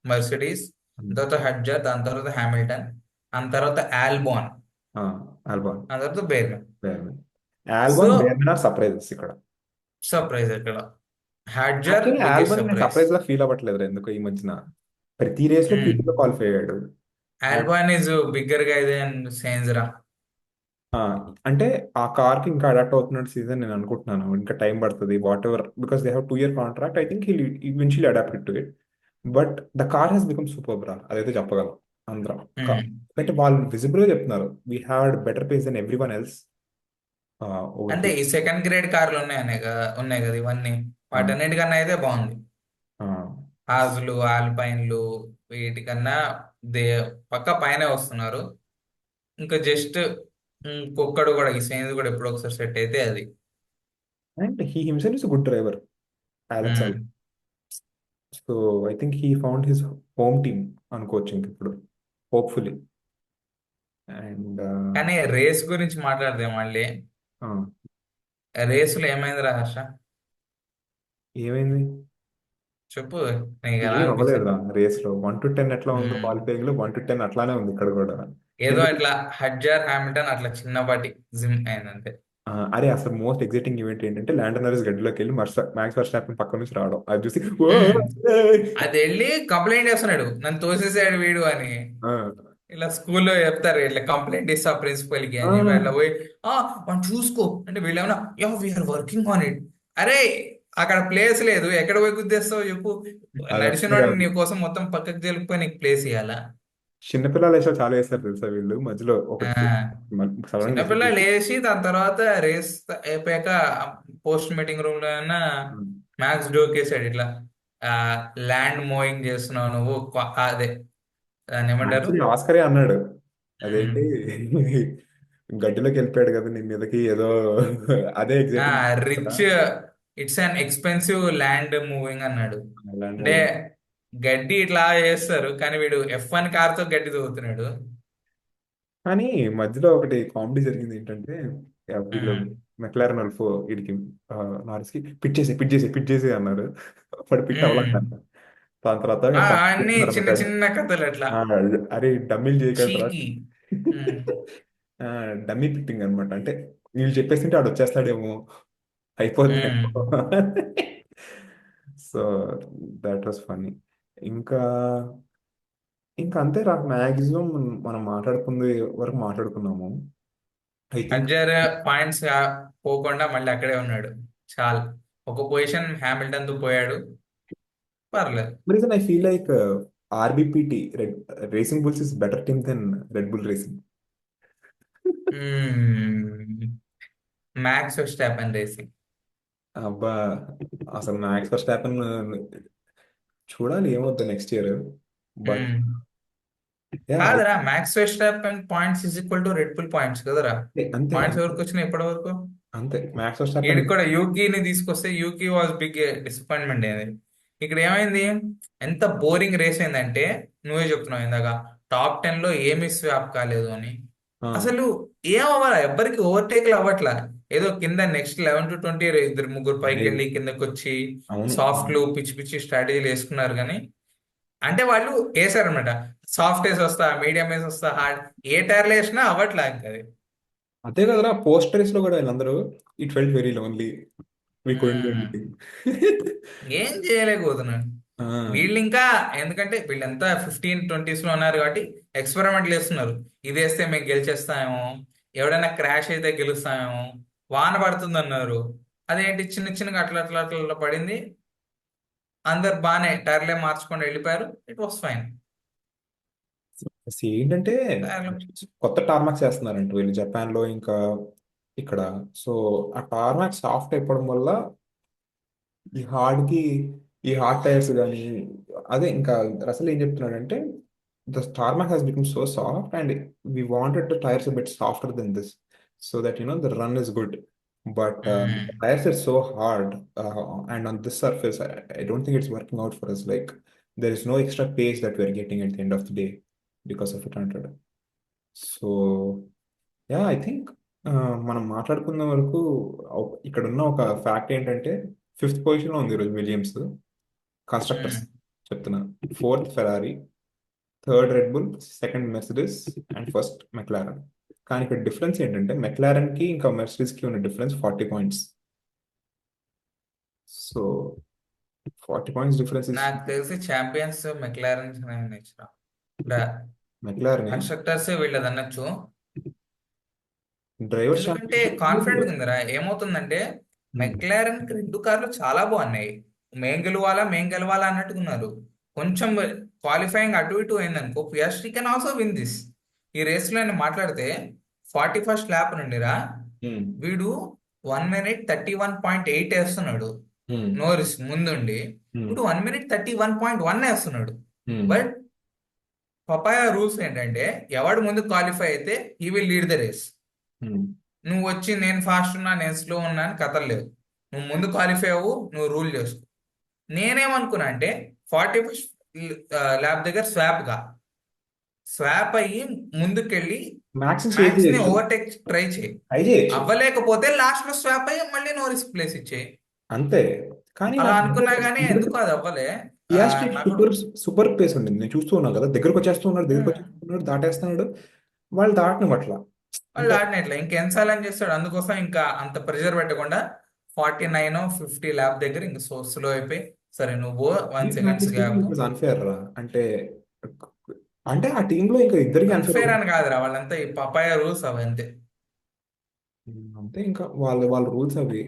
మర్సిడీస్. దాని తర్వాత హడ్జర్. దాని తర్వాత హ్యామిల్టన్. దాని తర్వాత ఆల్బాన్. ఆల్బాన్, దాని తర్వాత బేర్మన్. బేర్మన్. సో ఆల్బాన్ బేర్మన్ ఆర్ సర్ప్రైజెస్ ఇక్కడ. సర్ప్రైజ్ ఇక్కడ హడ్జర్ యాక్చువల్లీ బిగ్గెస్ట్ ఆల్బాన్ నేను సర్ప్రైజ్. సర్ప్రైజ్ లా ఫీల్ అవ్వట్లేదు ఎందుకు ఈ మధ్యన. ప్రతి రేస్ లో P2 లో క్వాలిఫై అయ్యాడు. అండ్ ఆల్బాన్ ఈజ్ బిగ్గర్ గా దెన్ సేన్స్ రా. అంటే ఆ కార్ కి ఇంకా అడాప్ట్ అవుతున్నాడు సీజన్ నేను అనుకుంటున్నాను. ఇంకా టైం పడుతుంది whatever, because they have 2 year contract. I think he eventually adapted to it. But the car has become super bro, అదైతే చెప్పగలం అందరం. అంటే వాళ్ళు విజిబుల్ గా చెప్తున్నారు we had better pace then every one else over అంటే here. ఈ second grade కార్లు ఉన్నాయి కదా ఇవన్నీ. వాటన్నిటికన్నా అయితే బాగుంది. హాజులు ఆల్పైన్లు వీటికన్నా దే పక్క పైనే వస్తున్నారు. ఇంకా జస్ట్ ఇంకొక్కడు కూడా ఈ సైన్స్ కూడా ఎప్పుడో ఒకసారి సెట్ అయితే అది. And he himself is good driver, Alex um. All. So I think he found his home team అనుకోవచ్చు ఇంక ఇప్పుడు, హోప్ఫుల్లీ. అండ్ కానీ రేస్ గురించి మాట్లాడితే మళ్ళీ రేసులో ఏమైంది హర్ష? ఏమైంది? చెప్పు, నీకు ఎలా ఏం అనిపించింది? అవ్వలేదురా రేస్ లో. 1 to 10 ఎట్లా ఉందో ఉమ్. క్వాలిఫైయింగ్ లో 1 to 10 అట్లానే ఉంది ఇక్కడ కూడా. ఏదో ఎందుకు? అట్లా హడ్జర్ హ్యామిల్టన్ అట్లా చిన్నపాటి జిమ్ అయిందంతే. అరే అసలు మోస్ట్ ఎగ్జైటింగ్ ఈవెంట్ ఏంటంటే ల్యాండో నారిస్ గడ్డిలోకి వెళ్ళి మ్యాక్స్ వర్స్టాపెన్ పక్క నుంచి రావడం, అది చూసి "ఓ, ఉమ్. ఏయ్!" అది వెళ్ళి కంప్లైంట్ చేస్తున్నాడు, నన్ను తోసేసాడు వీడు అని. ఆ, ఇలా స్కూల్లో చెప్తారు, ఇట్లా కంప్లైంట్ ఇస్తా ప్రిన్సిపల్ కి ఆ, అని చెప్పి అట్లా పోయి మనం చూసుకో అంటే వీళ్ళు ఏమన్నా yeah we are working on it. అరే అక్కడ ప్లేస్ లేదు, ఎక్కడ పోయి గుద్దేస్తావు చెప్పు? అది అసలు నడిచినోడు కాదు. నీ కోసం మొత్తం పక్కకు జరిగిపోయి నీకు ప్లేస్ ఇవ్వాలా? చిన్నపిల్లలు వేసా చాలా వేస్తారు తెలుసా వీళ్ళు, మధ్యలో ఒకటి ఆ, సడన్ గా చిన్నపిల్ల లేచి దాని తర్వాత రేస్ అయిపోయాక పోస్ట్ మీటింగ్ రూమ్ లో అయినా మ్యాక్స్ జోక్ వేసాడు ఇట్లా, ఆ ల్యాండ్ మూవింగ్ చేస్తున్నావు నువ్వు అదే దాన్ని ఏమంటారు? యాక్చువల్లీ ఆస్కరే అన్నాడు ఉమ్. అదేంటి గడ్డిలోకి వెళ్ళిపోయాడు కదా నీ మీదకి ఏదో. అదే ఎగ్జైటింగ్ కదా. Rich, it's an expensive land moving అన్నాడు. ల్యాండ్ అంటే మూవింగ్. గడ్డి ఇట్లా చేస్తారు కానీ వీడు F1 కార్ తో గడ్డి తవ్వుతున్నాడు. కానీ మధ్యలో ఒకటి కామెడీ జరిగింది ఏంటంటే, వీళ్ళు ఉమ్. మెక్లారెన్ అల్ఫో వీడికి నారిస్ కి పిట్ చేసి అన్నారు. వాడు పిట్ ఉమ్. అవ్వలేక దాని తర్వాత అన్ని చిన్న అనమాట. చిన్న కథలు అట్లా ఆ, అరే డమ్మీలు చేయకండి రా. చీకి. ఉమ్. డమ్మీ పిట్టింగ్ అనమాట. అంటే వీళ్ళు చెప్పేస్తుంటే ఆడు వచ్చేస్తాడేమో, అయిపోద్దేమో. Um. So that was funny. ఇంకా ఇంకా అంతే రా, మ్యాక్సిమం మనం మాట్లాడుకుంది వరకు మాట్లాడుకున్నాము, ఐ థింక్. అడ్జర్ పాయింట్స్ పోకుండా మళ్ళీ అక్కడే ఉన్నాడు. చాలు. ఒక పొజిషన్ హ్యామిల్టన్ తో పోయాడు. పర్లేదు. Reason I feel like RBPT red racing bulls is better team then red bull racing. Max Verstappen racing. అబ్బా, అసలు మ్యాక్స్ ఫస్ట్ హ్యాపెన్, చూడాలి ఏమవుతుంది నెక్స్ట్ ఇయర్. బట్ యా, కాదురా, Max Verstappen points is equal to red bull points కదరా. అంతే points అంతే ఎవరికి వచ్చినాయి ఇప్పటి వరకు? అంతే మ్యాక్స్ ఫస్ట్ హ్యాపెన్. ఈడికి కూడా యూకీని తీసుకొస్తే యూకీ వాజ్ బిగ్ డిసప్పాయింట్మెంట్ అనేది. ఇక్కడ ఏమైంది? ఎంత బోరింగ్ రేస్ అయిందంటే, నువ్వే చెప్తున్నావు ఇందాక, టాప్ 10 లో ఏమీ స్వాప్ కాలేదు అని. అసలు ఏం అవ్వాలా, ఎవ్వరికి ఓవర్టేక్లు అవ్వట్లా. ఏదో కింద నెక్స్ట్ 11 to 20 ఇద్దరు ముగ్గురు పైకి అరే, వెళ్ళి కిందకి వచ్చి అవును. సాఫ్ట్లు పిచ్చి పిచ్చి స్ట్రాటజీలు వేసుకున్నారు కానీ, అంటే వాళ్ళు వేసారనమాట. సాఫ్ట్ వేసి వస్తా, మీడియం వేసి వస్తా, హార్డ్, ఏ టైర్లు వేసినా అవ్వట్లా ఇంకా అది. అదే కదరా, పోస్ట్ రేస్ లో కూడా వీళ్ళందరూ it felt very lonely, we couldn't do hmm. Anything. ఏం చేయలేకపోతున్నాను. వీళ్ళు ఇంకా, ఎందుకంటే వీళ్ళంతా 15-20s లో ఉన్నారు కాబట్టి ఎక్స్పెరిమెంట్లు వేస్తున్నారు. ఇది వేస్తే మేము గెలిచేస్తామేమో, ఎవడైనా క్రాష్ అయితే గెలుస్తామేమో, వాన పడుతుంది అన్నారు. అదేంటి చిన్న చిన్నగా అట్లా అట్లా అట్లా పడింది. అందరు బాగానే టైర్లే మార్చుకొని వెళ్ళిపోయారు. It was fine. ఏంటంటే టైర్లు. కొత్త టార్మాక్స్ చేస్తున్నారంట వీళ్ళు జపాన్ లో, ఇంకా ఇక్కడ. సో ఆ టార్మాక్ సాఫ్ట్ అయిపోవడం వల్ల ఈ హార్డ్ కి, ఈ హార్డ్ టైర్స్ కానీ, అదే ఇంకా రసల్ ఏం చెప్తున్నాడంటే the tarmac has become so soft and we wanted the tires a bit softer than this so that the run is good, but the tires are so hard, and on this surface I don't think it's working out for us, like there is no extra pace that we're getting at the end of the day because of it antaడు. So yeah, I think మనం మాట్లాడుకున్న వరకు ఇక్కడ ఉన్న ఒక fact ఏంటంటే fifth position లో ఉంది ఈరోజు విలియమ్స్ కన్స్ట్రక్టర్స్ చెప్తున్నా. Fourth Ferrari, third red bull, second Mercedes and first McLaren. కానీ ఇక్కడ డిఫరెన్స్ ఏంటంటే మెక్లారన్ కి ఇంకా మెర్సిడెస్ కి ఉన్న difference 40 points. So 40 points difference is నాకు తెలిసి ఛాంపియన్స్ మెక్లారెన్స్ మెక్లారన్. కన్స్ట్రక్టర్స్ వీళ్ళది అనొచ్చు. డ్రైవర్ ఎందుకంటే ఛాంపియన్షిప్. కాన్ఫిడెంట్ ఉందిరా. ఏమవుతుందంటే మెక్లారెన్ కి 2 కార్లు చాలా బాగున్నాయి. మేం గెలవాలా అన్నట్టుకున్నారు. కొంచెం క్వాలిఫైయింగ్ అటు ఇటు అయిందనుకో, Piastri can also win this. ఈ రేస్ లో నేను మాట్లాడితే 41st ల్యాప్ నుండిరా వీడు 1 minute 31.8 వేస్తున్నాడు. నోరిస్ ముందుండి ఇప్పుడు 1 minute 31.1 వేస్తున్నాడు. బట్ పపాయా రూల్స్ ఏంటంటే, ఎవడు ముందు క్వాలిఫై అయితే he will lead the race. నువ్వు వచ్చి నేను ఫాస్ట్ ఉన్నా నేను స్లో ఉన్నా అని కథలు లేవు. నువ్వు ముందు క్వాలిఫై అవ్వు, నువ్వు రూల్ చేసుకో. నేనేమనుకున్నా అంటే 41st ల్యాప్ దగ్గర స్వాప్ అయ్యి ముందుకెళ్ళి మ్యాక్స్ సేవ్ మ్యాక్స్ ని చేయొచ్చు, ఓవర్టేక్ ట్రై చేయి. ట్రై చేయొచ్చు అవ్వలేకపోతే లాస్ట్ లో స్వాప్ అయ్యి మళ్ళీ నో రిస్క్ ప్లేస్ ఇచ్చేయి. అంతే. కానీ అలా నాకు అనుకున్నా గానీ ఎందుకు అది అవ్వలే. పియాస్ట్రీ నాకు సూపర్ సూపర్ పేస్ ఉండింది, నేను చూస్తూ ఉన్నాను కదా, దగ్గరకు వచ్చేస్తున్నాడు, దగ్గరకు ఉమ్, వచ్చేస్తున్నాడు, దాటేస్తున్నాడు, వాళ్ళు దాటను అట్లా. వాళ్ళు ఇంకా ఆడినట్లే ఇంకెన్నిసార్లు అని చేస్తాడు. అందుకోసం ఇంకా అంత ప్రెషర్ పెట్టకుండా 49-50 ల్యాప్ దగ్గర ఇంకా స్లో అయిపోయి, సరే నువ్వు 1 seconds గ్యాప్. అన్ఫేర్ రా, అంటే అంటే ఆ టీంలో ఇంకా ఇద్దరికి అన్ఫేర్. అన్ఫేర్ అని కాదురా, వాళ్ళంతా ఈ పపాయ రూల్స్ అవి అంతే. అంతే, ఇంకా వాళ్ళ వాళ్ళ రూల్స్ అవి,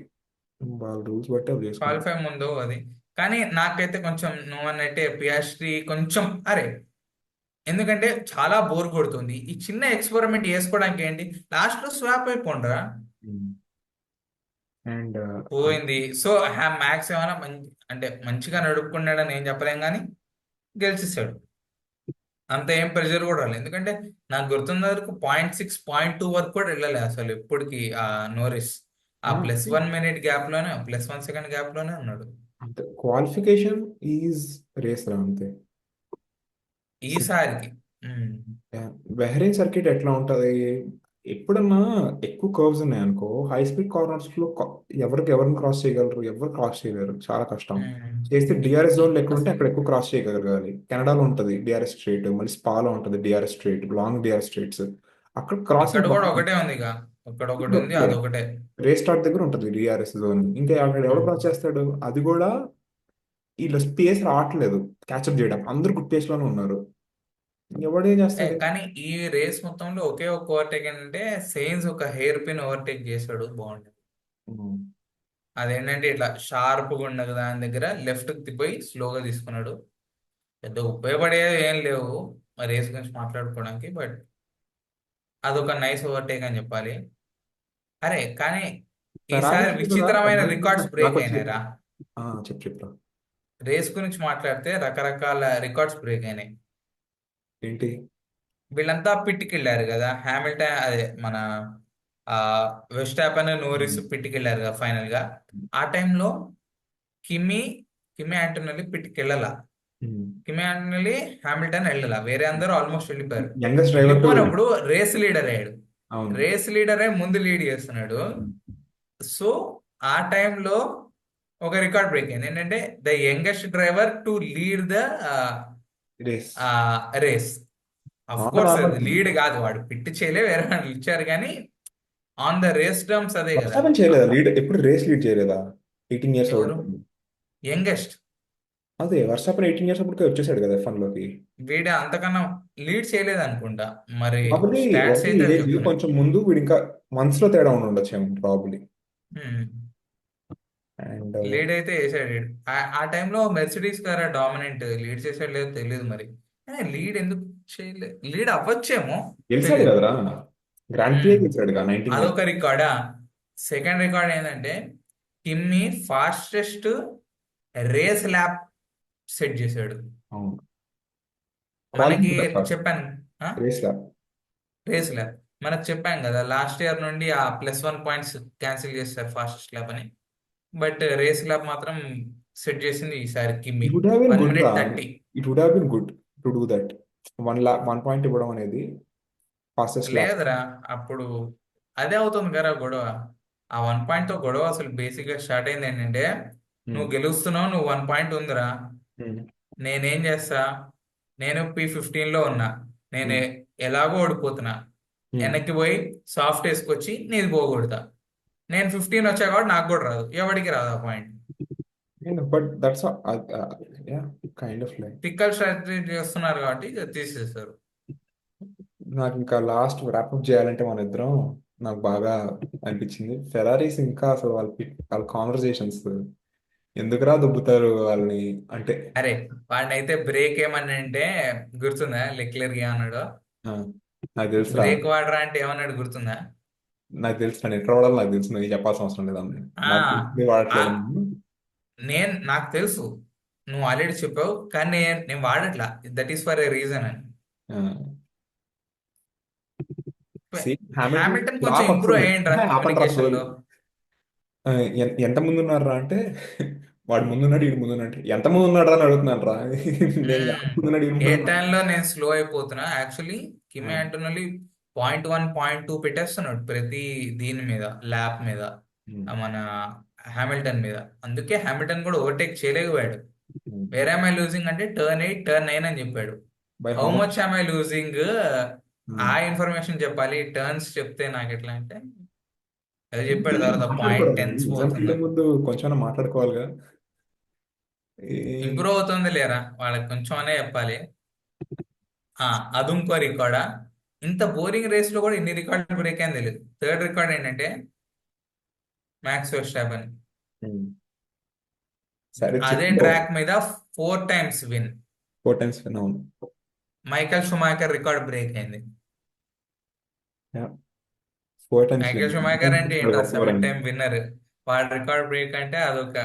వాళ్ళ రూల్స్ బట్టి అవి చేసుకుంటారు. క్వాలిఫై ముందు అది. కానీ నాకైతే కొంచెం నువ్వు అన్నట్టే పియాస్ట్రీ కొంచెం, అరే ఎందుకంటే చాలా బోర్ కొడుతుంది. ఈ చిన్న ఎక్స్పెరిమెంట్ చేసుకోవడానికి ఏంటి, లాస్ట్ లో స్వాప్ అయిపోండ్రా. అండ్ పోయింది. సో మ్యాక్స్ ఏమైనా అంటే మంచిగా నడుపుకున్నాడని ఏం చెప్పలేం కానీ గెలిచేసాడు. అంత ఏం ప్రెషర్ కూడా రాలేదు. ఎందుకంటే నాకు గుర్తున్న వరకు 0.6 0.2 వరకు కూడా వెళ్ళలే అసలు ఎప్పటికి ఆ నోరిస్. ఆ +1 minute గ్యాప్ లోనే, +1 second గ్యాప్ లోనే ఉన్నాడు అంతే, క్వాలిఫికేషన్ ఈజ్ రేస్ రా, అంతే. ఈసారికి. బెహ్రెయిన్ సర్క్యూట్ ఎట్లా ఉంటది, ఎప్పుడన్నా ఎక్కువ కర్వ్స్ ఉన్నాయి అనుకో, హై స్పీడ్ కార్నర్స్ లో ఎవరిని క్రాస్ చేయగలరు, ఎవరు క్రాస్ చేయలేరు, చాలా కష్టం. చేస్తే డిఆర్ఎస్ జోన్లు ఎక్కడ ఉంటే అక్కడ ఎక్కువ క్రాస్ చేయగలగాలి. కెనడాలో ఉంటుంది డిఆర్ఎస్ స్ట్రేట్, మళ్ళీ స్పాలో ఉంటుంది DRS straight, long DRS Straits, అక్కడ ఇక్కడ క్రాసింగ్ కూడా ఒకటే ఉంది ఇక. ఇక్కడ ఒకటి ఉంది, ఓకే, అదొకటే. రేస్ స్టార్ట్ దగ్గర ఉంటుంది డిఆర్ఎస్ జోన్, ఇంకా అక్కడ ఎవడు ఉమ్. పాస్ చేస్తాడు అది కూడా. వీళ్ళ స్పేస్ రావట్లేదు క్యాచప్ చేయడం, అందరూ గుడ్ పేస్ లోనే ఉన్నారు, ఎవడేం చేస్తాడు. కానీ ఈ రేస్ మొత్తంలో ఒకే ఒక ఓవర్టేక్ ఏంటంటే సెయిన్స్ ఒక హెయిర్ పిన్ ఓవర్టేక్ చేశాడు, బాగుంది. ఉమ్. అదేంటంటే ఇట్లా షార్ప్గా ఉండదు దాని దగ్గర, లెఫ్ట్ తిప్పిపోయి స్లోగా తీసుకున్నాడు. పెద్ద ఉపయోగపడేది ఏం లేవు మరి రేస్ గురించి మాట్లాడుకోవడానికి, బట్ అదొక నైస్ ఓవర్టేక్ అని చెప్పాలి. అరే కానీ ఫెరారీ ఈసారి కూడా విచిత్రమైన నాకు రికార్డ్స్ బ్రేక్ నాకు వచ్చి అయినాయిరా. చెప్పు చెప్పురా. రేస్ గురించి మాట్లాడితే రకరకాల రికార్డ్స్ బ్రేక్ అయినాయి. ఏంటి? వీళ్ళంతా పిట్టికెళ్ళారు కదా, హామిల్టన్ అదే మన ఆ వెస్టాపెన్ నోరిస్ ఉమ్. పిట్టికెళ్ళారు కదా ఫైనల్ గా. ఆ టైంలో కిమి కిమి ఆంటోనెల్లి పిట్టికెళ్ళాల. ఉమ్. కిమి ఆంటోనెల్లి హామిల్టన్ వెళ్ళాల, వేరే అందరూ ఆల్మోస్ట్ వెళ్ళిపోయారు. Youngest driver to win. వెళ్ళిపోయినప్పుడు రేస్ లీడర్ అయ్యాడు. అవును. రేస్ లీడర్ అయి ముందు లీడ్ చేస్తున్నాడు. సో ఆ టైంలో ఒక రికార్డ్ బ్రేక్ అయింది ఏంటంటే the youngest driver to lead the race. Race. Of not course normal అది థింగ్. లీడ్ కాదు, వాడు పిట్టి చేయలే, వేరే వాళ్ళు ఇచ్చారు కానీ ఆన్ ద రేస్ టర్మ్స్ అదే కదా. వర్షాపన్ చేయలేదా లీడ్? ఎప్పుడు రేస్ లీడ్ చేయలేదా? 18 ఇయర్స్ ఓల్డ్. ఎవరు యంగెస్ట్? అదే వర్షాపన్ 18 ఇయర్స్ అప్పటికే వచ్చేసాడు కదా F1 లోకి. వీడే అంతకన్నా లీడ్ చేయలేదు అనుకుంటా, మరి ప్రాబబ్లీ స్టాట్స్ ఓకే, అయితే అది ఏజ్ చెప్తున్నాయి. కొంచెం ముందు వీడు ఇంకా మంత్స్ లో తేడా ఉండి ఉండొచ్చేమో ప్రాబబ్లీ. అండ్ లీడ్ అయితే వేసాడు వీడు. ఆ టైంలో మెర్సిడీస్ కార్ డామినెంట్, లీడ్ చేసాడు లేదో తెలియదు మరి. లీడ్ ఎందుకు చేయలేదు, లీడ్ అవ్వచ్చేమో గెలిచాడు తెలియదు. కదరా, గ్రాండ్ ప్రీ గెలిచాడు 19 ఇయర్స్. అదొక రికార్డా. సెకండ్ రికార్డ్ ఏంటంటే Kimi fastest race lap set చేశాడు. అవును, మనకి క్వాలిఫైడ్ ఫస్ట్. చెప్పాను రేస్ లా. రేస్ ల్యాప్ మనకు చెప్పాం కదా, లాస్ట్ ఇయర్ నుండి ఆ +1 పాయింట్స్ క్యాన్సిల్ చేస్తారు ఫాస్టెస్ట్ ల్యాప్ అని. బట్ రేస్ ల్యాప్ మాత్రం సెట్ చేసింది ఈసారి Kimi. It would have been one good రా. Minute thirty it would have been good to do that. 1 point ఇవ్వడం అనేది ఫాస్టెస్ట్ ల్యాప్. లేదురా. అప్పుడు అదే అవుతుంది కదా గొడవ. ఆ 1 పాయింట్తో గొడవ అసలు బేసిక్ గా స్టార్ట్ అయింది ఏంటంటే, నువ్వు గెలుస్తున్నావు, నువ్వు 1 పాయింట్ ఉందిరా, నేనేం చేస్తా, నేను P15 లో ఉన్నా, నేను ఎలాగో ఓడిపోతున్నా, వెనక్కి పోయి సాఫ్ట్ వేసుకొచ్చి నీది పోగొడతా. నేను 15 వచ్చా కాబట్టి నాకు కూడా రాదు, ఎవడికి రాదు ఆ point. But that's yeah, kind of like. Pickle strategy చేస్తున్నారు కాబట్టి ఇక తీసేస్తారు. నాకు ఇంకా లాస్ట్ ర్యాప్అప్ చేయాలంటే మన ఇద్దరం, నాకు బాగా అనిపించింది ఫెరారీస్ ఇంకా అసలు వాళ్ళ కాన్వర్సేషన్స్ ఎందుకురా దుబ్బుతారు వాళ్ళని అంటే. అరే వాడినైతే బ్రేక్ ఏమన్నా అంటే గుర్తుందా, లెక్లర్ అన్నాడు. ఆ, నాకు తెలుసురా. బ్రేక్ వాడరా అంటే ఏమన్నాడు గుర్తుందా? నాకు తెలుసు, నేను ఎక్కడ వాడాలో నాకు తెలుసు, నీకు చెప్పాల్సిన అవసరం లేదమ్మా. ఆ నాకు తెలిసి ఆ, వాడట్లేదు. నాకు తెలుసు, నువ్వు ఆల్రెడీ చెప్పావు, కానీ నేను వాడట్లా, that is for a reason అని. హామిల్టన్ హామిల్టన్ కొంచెం క్లాక్ ఇంప్రూవ్ వస్తుంది. అయ్యిండ్రా ఆపండి రా కమ్యూనికేషన్ సోది. లో. ఎంత ముందు ఉన్నారా అంటే వాడు ముందున్నాడు వీడు ముందున్నాడు, ఎంత ముందు ఉన్నాడు రా అని అడుగుతున్నాను రా. నేను ఎంత ముందున్నాడు వీడు ఏ ముందున్నాడు. టైంలో నేను స్లో అయిపోతున్నా యాక్చువల్లీ. ఆ, కిమి ఆంటోనెల్లి 0.1 0.2 పెట్టేస్తున్నాడు ప్రతి దీని మీద, ల్యాప్ మీద, ఉమ్, మన హామిల్టన్ మీద. అందుకే హామిల్టన్ కూడా ఓవర్టేక్ చేయలేకపోయాడు. Um. Where am I losing అంటే టర్న్ 8 టర్న్ 9 అని చెప్పాడు. By how how much? Much am I losing ఆ ఇన్ఫర్మేషన్ చెప్పాలి, టర్న్స్ చెప్తే నాకు ఎట్లా అంటే అది చెప్పాడు, తర్వాత పాయింట్ మాట్లాడుకోవడం టెన్స్ నిజం పోతున్నా. వెళ్ళే ముందు కొంచెం మాట్లాడుకోవాలిగా. ఈ- ఇంప్రూవ్ అవుతుంది లేరా, వాళ్ళకి కొంచెం అనే చెప్పాలి. ఆ అది ఇంకో రికార్డా. ఇంత బోరింగ్ రేస్ లో కూడా ఇన్ని రికార్డులు బ్రేక్ అయింది తెలియదు. థర్డ్ రికార్డ్ ఏంటంటే మ్యాక్స్ వెస్టాపెన్ ఉమ్. సరే అదే చెప్పు. ట్రాక్ మీద 4 టైమ్స్ విన్. 4 times విన్నాను. మైకల్ షుమాకర్ రికార్డ్ బ్రేక్ అయింది. 4 times మైకేల్ షుమాకర్ అంటే ఏంట్రా, విన్నాను. 7 టైమ్ విన్నర్. వాడి రికార్డ్ బ్రేక్ అంటే అదొక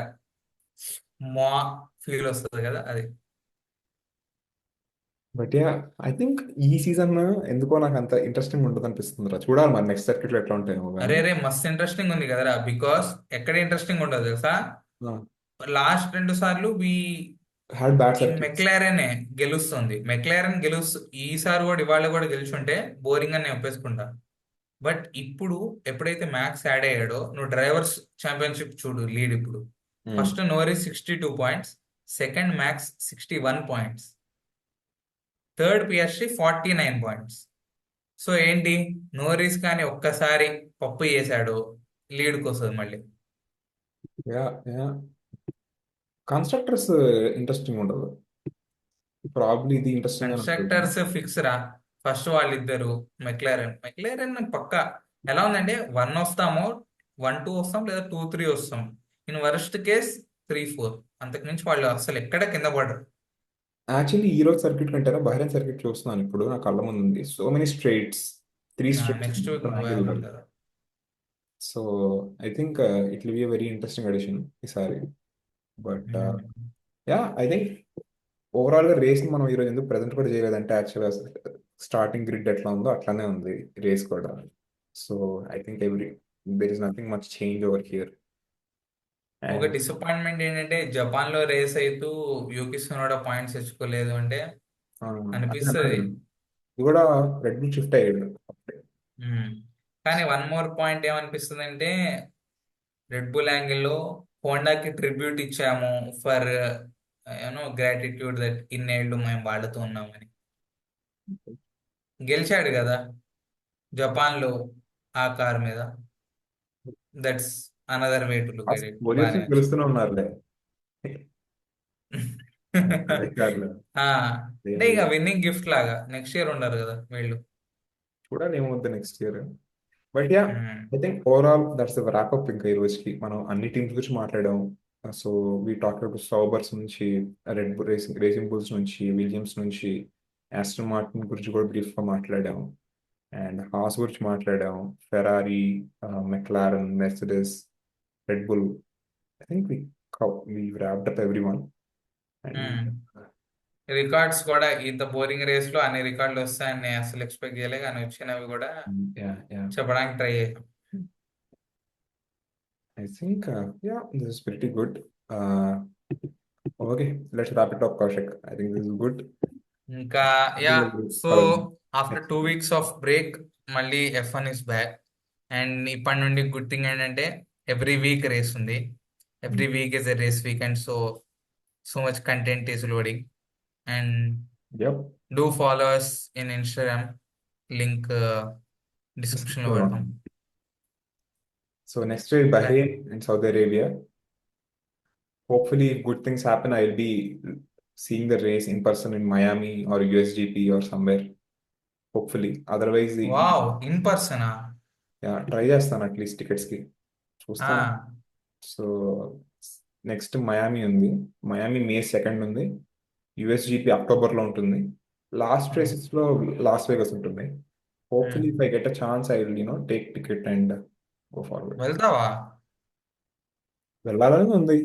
మా ఫీల్ వస్తుంది కదా అది. బట్ యా, ఐ థింక్ ఈ సీజన్ ఎందుకో నాకు అంత ఇంట్రెస్టింగ్ ఉంటుంది అనిపిస్తుంది రా. చూడాలి మరి నెక్స్ట్ సర్క్యూట్ లో ఎట్లా ఉంటాయేమో అరే కానీ. రే మస్తు ఇంట్రెస్టింగ్ ఉంది కదరా, బికాస్ ఎక్కడ ఇంట్రెస్టింగ్ ఉండదు తెలుసా. లాస్ట్ 2 సార్లు హ్యాడ్ బ్యాడ్ ఈ సర్క్యూట్స్. మెక్లారెనే గెలుస్తుంది, మెక్లారెన్ ఈసారి కూడా ఇవాళ కూడా గెలుచుంటే బోరింగ్ అని నేను ఒప్పేసుకుంటా. బట్ ఇప్పుడు ఎప్పుడైతే మ్యాక్స్ యాడ్ అయ్యాడో, నువ్వు డ్రైవర్స్ ఛాంపియన్షిప్ చూడు లీడ్ ఇప్పుడు. First Norris 62 points, second max 61 points, third PSC 49 points. So ఏంటి, నో రిస్క్ అని ఒక్కసారి పప్పు చేశాడు, లీడ్కి వస్తుంది మళ్ళీ. Yeah, yeah. కన్స్ట్రక్టర్స్ ఇంట్రెస్టింగ్ ఉండదు. ప్రాబ్లీ ఇది ఇంట్రెస్టింగ్ అని అనుకుంటున్నాను. కన్స్ట్రక్టర్స్ ఫిక్స్ రా. ఫస్ట్ వాళ్ళిద్దరు, మెక్లారెన్ పక్క ఎలా ఉందంటే, వన్ వస్తాము, 1 2 వస్తాం, లేదా 2 3 వస్తాం. In worst case 3 4. అంతకు మించి వాళ్ళు అసలు ఎక్కడ కింద పడరు. యాక్చువల్లీ ఈ రోజు సర్క్యూట్ కంటే బహ్రెయిన్ సర్క్యూట్ చూస్తున్నాను ఇప్పుడు నా కళ్ళ ముందు ఉంది. So many straights, 3 straights next week నువ్వే ట్రయాంగిల్. ఉంటుంది. So I think it will be very interesting addition ఈసారి. But yeah, I think overall గా రేస్ మనం ఈరోజు ఎందుకు ప్రెజెంట్ కూడా చేయలేదంటే యాక్చువల్గా స్టార్టింగ్ గ్రిడ్ ఎట్లా ఉందో అట్లానే ఉంది రేస్ కూడా. So I think there is nothing much change over here. ఒక అండ్ డిసప్పాయింట్మెంట్ ఏంటంటే, జపాన్ లో రేస్ అయితూ యూకి సునోడా పాయింట్స్ తెచ్చుకోలేదు అంటే అదే అన్నాడు అనిపిస్తుంది. కదా, ఇది కూడా రెడ్ బుల్ షిఫ్ట్ అయ్యాడు అప్పుడే. ఉమ్. కానీ వన్ మోర్ పాయింట్ ఏమనిపిస్తుంది అంటే, రెడ్ బుల్ యాంగిల్లో హోండాకి ట్రిబ్యూట్ ఇచ్చాము ఫర్ యూనో గ్రాటిట్యూడ్ దట్ ఇన్నేళ్ళు మేము వాడుతూ ఉన్నామని. గెలిచాడు కదా జపాన్ లో ఆ కార్ మీద. That's another way to look at it. పోలీసులు బానే గెలుస్తూనే వచ్చింది. ఉన్నారులే రికార్డులు. ఆ, అంటే ఇక విన్నింగ్ గిఫ్ట్ లాగా నెక్స్ట్ ఇయర్ ఉండరు కదా వీళ్ళు. చూడాలి ఏమవుతుంది next year. But yeah, um. I think overall that's wrap-up. ఇంకా ఈ రోజుకి మనం అన్ని టీమ్స్ గురించి మాట్లాడాం. సో వీ టాక్ అబౌట్ సౌబర్స్ నుంచి, red bull racing racing bulls నుంచి, విలియమ్స్ నుంచి, ఆస్టన్ మార్టిన్ గురించి కూడా బ్రీఫ్ గా మాట్లాడాం. అండ్ హాస్ గురించి మాట్లాడాం, Ferrari, McLaren, Mercedes, Red Bull. I think we wrapped up every one. And records కూడా, ఇంత బోరింగ్ రేస్ లో అన్ని రికార్డులు వస్తాయని నేను అసలు ఎక్స్పెక్ట్ చేయలే, కానీ వచ్చినవి కూడా యా, యా, చెప్పడానికి ట్రై చేసాం. I think yeah, this is pretty good. Okay, let's wrap it up Kaushik. I think this is good. ఇంకా yeah, so after 2 weeks off break మళ్ళీ F1 ఇస్ బ్యాక్. అండ్ ఇప్పటి నుండి గుడ్ థింగ్ ఏంటంటే, every week race ఉంది. Every week is a race weekend. So much content is loading. And yup. Do followers in Instagram, link description లో పెడతాం. So next is Bahrain and Saudi Arabia. Hopefully, if good things happen, I'll be seeing the race in person in Miami or USGP or somewhere. Hopefully. Otherwise, wow, in persona? Try చేస్తాను at least tickets కి. చూస్తాను. So next Miami ఉంది. Miami May 2 ఉంది. USGP October లో ఉంటుంది. Last races లో loss Vegas ఉంటుంది. Hopefully if I get a chance I will take ticket and go forward. వెళ్తావా? వెళ్ళాలని ఉంది.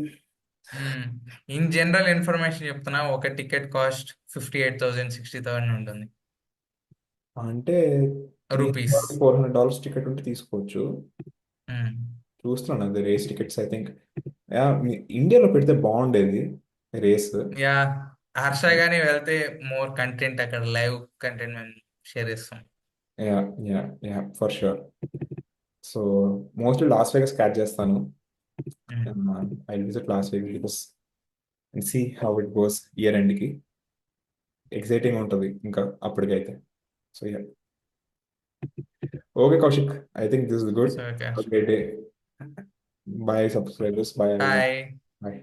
ఇన్ జనరల్ ఇన్ఫర్మేషన్ చెప్తున్నా, ఒక టికెట్ కాస్ట్ 58,000 60,000 ఉంటుంది అంటే త్రీ రూపీస్. $400 టికెట్ ఉంటే తీసుకోవచ్చు. చూస్తున్నాను అది రేస్ టికెట్స్. ఐ థింక్ ఇండియాలో పెడితే బాగుండేది రేస్. యా, హర్ష గాని వెళ్తే మోర్ కంటెంట్, అక్కడ లైవ్ కంటెంట్ మేము షేర్ చేస్తాం. Yeah, yeah, yeah, for sure. So mostly Las Vegas catch చేస్తాను. I visit Las Vegas and see how it goes year end కి. ఎక్సైటింగ్ ఉంటుంది ఇంకా అప్పటికైతే. So yeah, okay Kaushik, I think this is good. So okay, okay day. Bye subscribers, bye everyone. Hi. Bye.